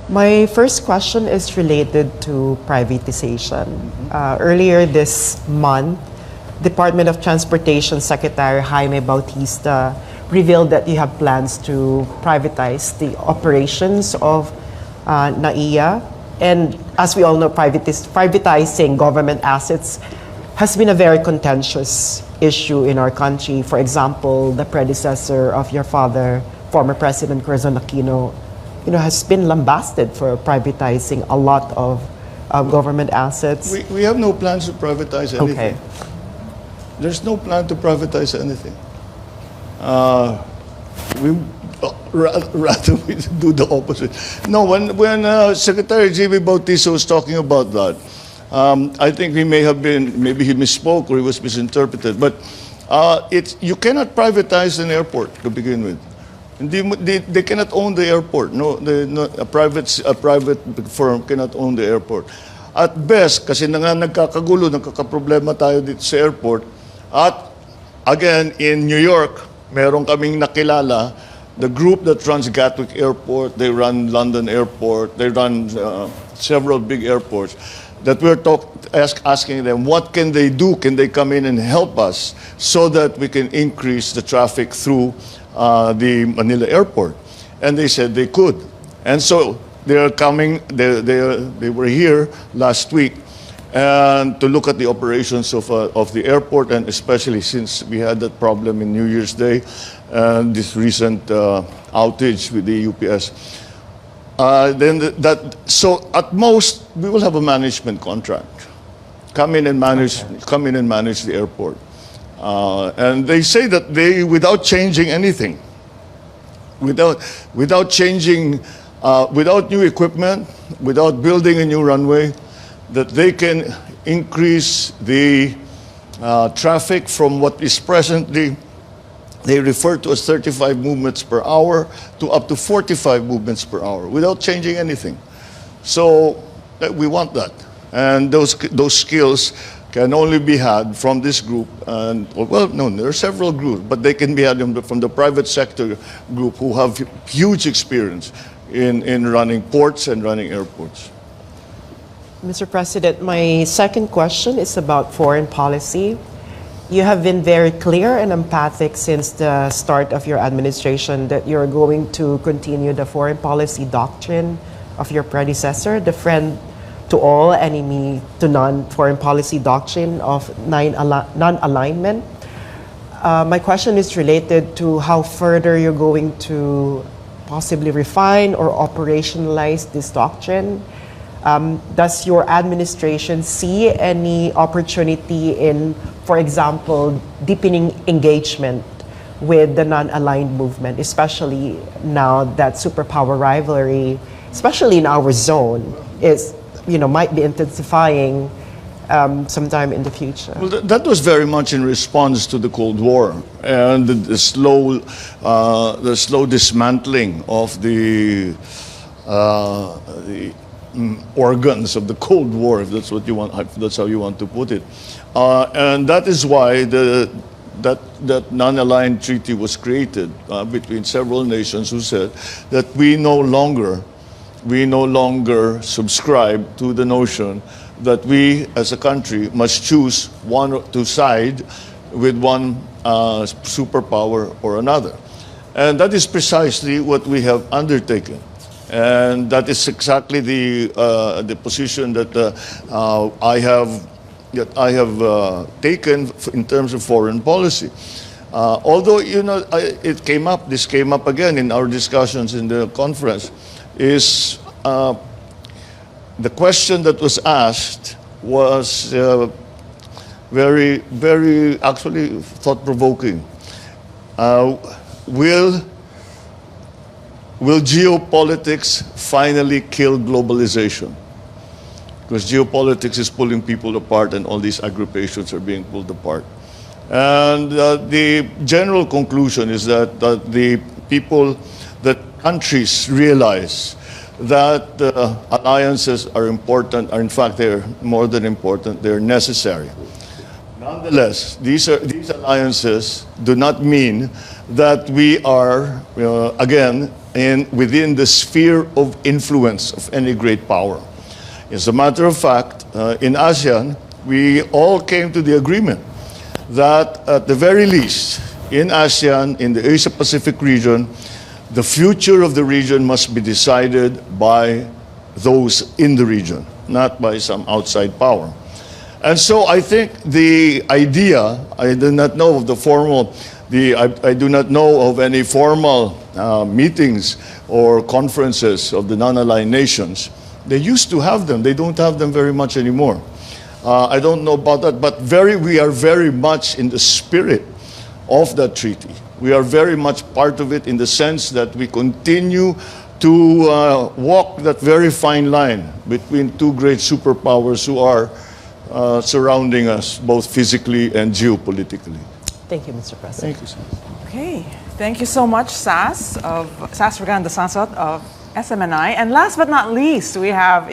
My first question is related to privatization. Earlier this month, Department of Transportation Secretary Jaime Bautista revealed that you have plans to privatize the operations of NAIA. And as we all know, privatizing government assets has been a very contentious issue in our country. For example, the predecessor of your father, former President Corazon Aquino, has been lambasted for privatizing a lot of government assets. We have no plans to privatize anything. Okay. There's no plan to privatize anything. Rather we do the opposite. No, when Secretary J.B. Bautista was talking about that, I think maybe he misspoke or he was misinterpreted. But you cannot privatize an airport to begin with. They cannot own the airport. No, a private firm cannot own the airport. At best, kasi nagkakagulo, nagkakaproblema tayo dito sa airport. At again, in New York, meron kaming nakilala, the group that runs Gatwick Airport, they run London Airport, they run several big airports, that we're asking them, what can they do? Can they come in and help us so that we can increase the traffic through the Manila airport? And they said they could. And so they are coming, they were here last week and to look at the operations of the airport, and especially since we had that problem in New Year's Day and this recent outage with the UPS. So at most, we will have a management contract. Come in and manage the airport. And they say that without changing anything, without changing, without new equipment, without building a new runway, that they can increase the traffic from what is presently, they refer to as 35 movements per hour to up to 45 movements per hour without changing anything. So we want that. And those skills can only be had from this group. And well, no, there are several groups, but they can be had from the private sector group who have huge experience in running ports and running airports. Mr. President, my second question is about foreign policy. You have been very clear and emphatic since the start of your administration that you're going to continue the foreign policy doctrine of your predecessor, the friend to all, enemy to none foreign policy doctrine of non-alignment. My question is related to how further you're going to possibly refine or operationalize this doctrine. Does your administration see any opportunity in, for example, deepening engagement with the non-aligned movement, especially now that superpower rivalry, especially in our zone, might be intensifying sometime in the future? Well, that was very much in response to the Cold War and the slow dismantling of the organs of the Cold War, if that's what you want, if that's how you want to put it, and that is why that non-aligned treaty was created between several nations who said that we no longer subscribe to the notion that we as a country must choose to side with one superpower or another, and that is precisely what we have undertaken. And that is exactly the position that I have taken in terms of foreign policy. Although this came up again in our discussions in the conference, is the question that was asked was very, very actually thought-provoking. Will geopolitics finally kill globalization? Because geopolitics is pulling people apart and all these aggruppations are being pulled apart. And the general conclusion is that countries realize that alliances are important, are in fact they're more than important, they're necessary. Nonetheless, these alliances do not mean that we are, again, within the sphere of influence of any great power. As a matter of fact, in ASEAN, we all came to the agreement that at the very least, in ASEAN, in the Asia-Pacific region, the future of the region must be decided by those in the region, not by some outside power. And so I think the idea, I do not know of the formal, I do not know of any formal meetings or conferences of the non-aligned nations. They used to have them. They don't have them very much anymore. I don't know about that, but we are very much in the spirit of that treaty. We are very much part of it in the sense that we continue to walk that very fine line between two great superpowers who are surrounding us both physically and geopolitically. Thank you, Mr. President. Thank you, sir. Okay, thank you so much, Sas Reganda Sansot of SMNI. And last but not least, we have